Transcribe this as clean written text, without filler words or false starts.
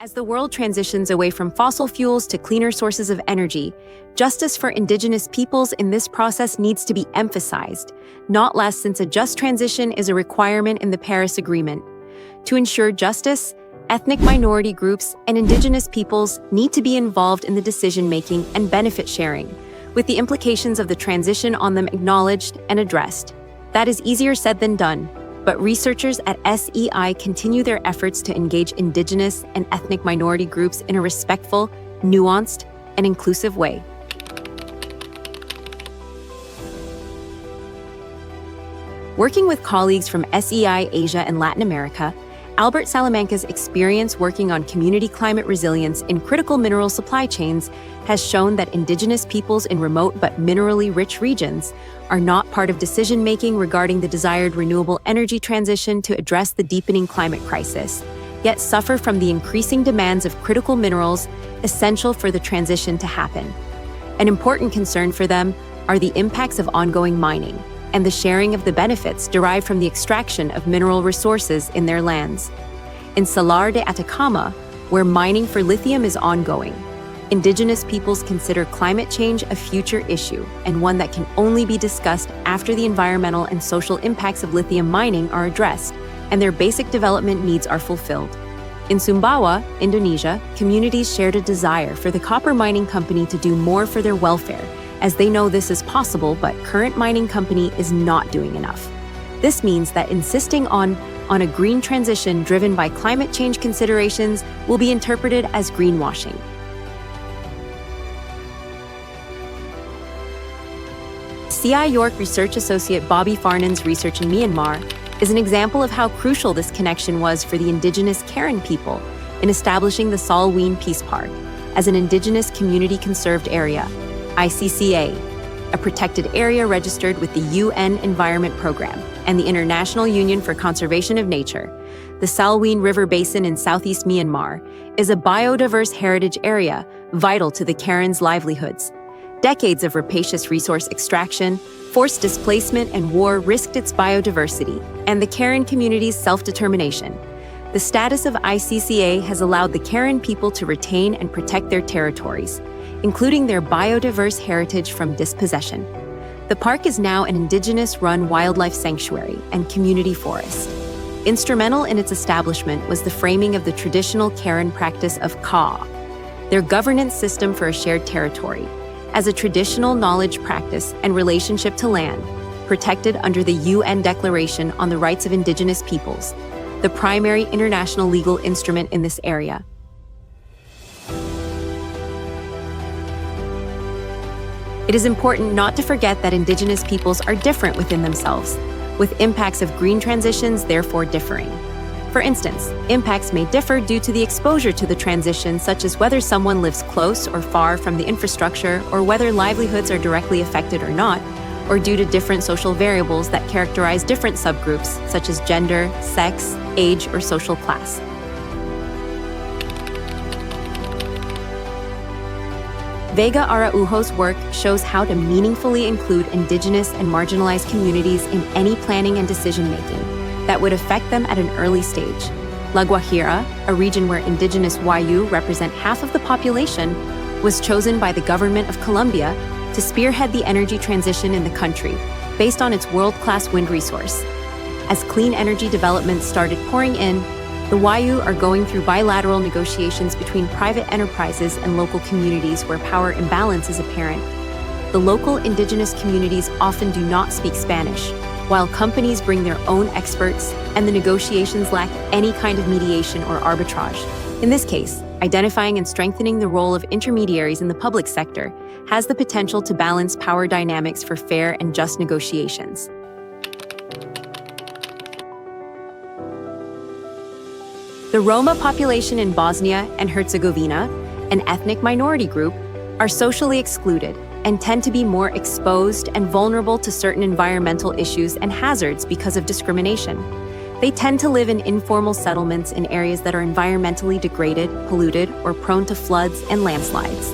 As the world transitions away from fossil fuels to cleaner sources of energy, justice for Indigenous peoples in this process needs to be emphasized, not less since a just transition is a requirement in the Paris Agreement. To ensure justice, ethnic minority groups and Indigenous peoples need to be involved in the decision-making and benefit sharing, with the implications of the transition on them acknowledged and addressed. That is easier said than done. But researchers at SEI continue their efforts to engage Indigenous and ethnic minority groups in a respectful, nuanced, and inclusive way. Working with colleagues from SEI Asia and Latin America, Albert Salamanca's experience working on community climate resilience in critical mineral supply chains has shown that Indigenous peoples in remote but minerally rich regions are not part of decision-making regarding the desired renewable energy transition to address the deepening climate crisis, yet suffer from the increasing demands of critical minerals essential for the transition to happen. An important concern for them are the impacts of ongoing mining and the sharing of the benefits derived from the extraction of mineral resources in their lands. In Salar de Atacama, where mining for lithium is ongoing, Indigenous peoples consider climate change a future issue and one that can only be discussed after the environmental and social impacts of lithium mining are addressed and their basic development needs are fulfilled. In Sumbawa, Indonesia, communities shared a desire for the copper mining company to do more for their welfare, as they know this is possible, but current mining company is not doing enough. This means that insisting on a green transition driven by climate change considerations will be interpreted as greenwashing. CI York Research Associate Bobby Farnan's research in Myanmar is an example of how crucial this connection was for the Indigenous Karen people in establishing the Salween Peace Park as an Indigenous Community Conserved Area, ICCA, a protected area registered with the UN Environment Program and the International Union for Conservation of Nature. The Salween River Basin in southeast Myanmar is a biodiverse heritage area vital to the Karen's livelihoods. Decades of rapacious resource extraction, forced displacement, and war risked its biodiversity and the Karen community's self-determination. The status of ICCA has allowed the Karen people to retain and protect their territories, including their biodiverse heritage from dispossession. The park is now an Indigenous-run wildlife sanctuary and community forest. Instrumental in its establishment was the framing of the traditional Karen practice of Ka, their governance system for a shared territory, as a traditional knowledge practice and relationship to land, protected under the UN Declaration on the Rights of Indigenous Peoples, the primary international legal instrument in this area. It is important not to forget that Indigenous peoples are different within themselves, with impacts of green transitions therefore differing. For instance, impacts may differ due to the exposure to the transition, such as whether someone lives close or far from the infrastructure, or whether livelihoods are directly affected or not, or due to different social variables that characterize different subgroups, such as gender, sex, age, or social class. Vega Araujo's work shows how to meaningfully include Indigenous and marginalized communities in any planning and decision-making that would affect them at an early stage. La Guajira, a region where Indigenous Wayuu represent half of the population, was chosen by the government of Colombia to spearhead the energy transition in the country, based on its world-class wind resource. As clean energy developments started pouring in, the Wayuu are going through bilateral negotiations between private enterprises and local communities where power imbalance is apparent. The local Indigenous communities often do not speak Spanish, while companies bring their own experts, and the negotiations lack any kind of mediation or arbitrage. In this case, identifying and strengthening the role of intermediaries in the public sector has the potential to balance power dynamics for fair and just negotiations. The Roma population in Bosnia and Herzegovina, an ethnic minority group, are socially excluded and tend to be more exposed and vulnerable to certain environmental issues and hazards because of discrimination. They tend to live in informal settlements in areas that are environmentally degraded, polluted, or prone to floods and landslides.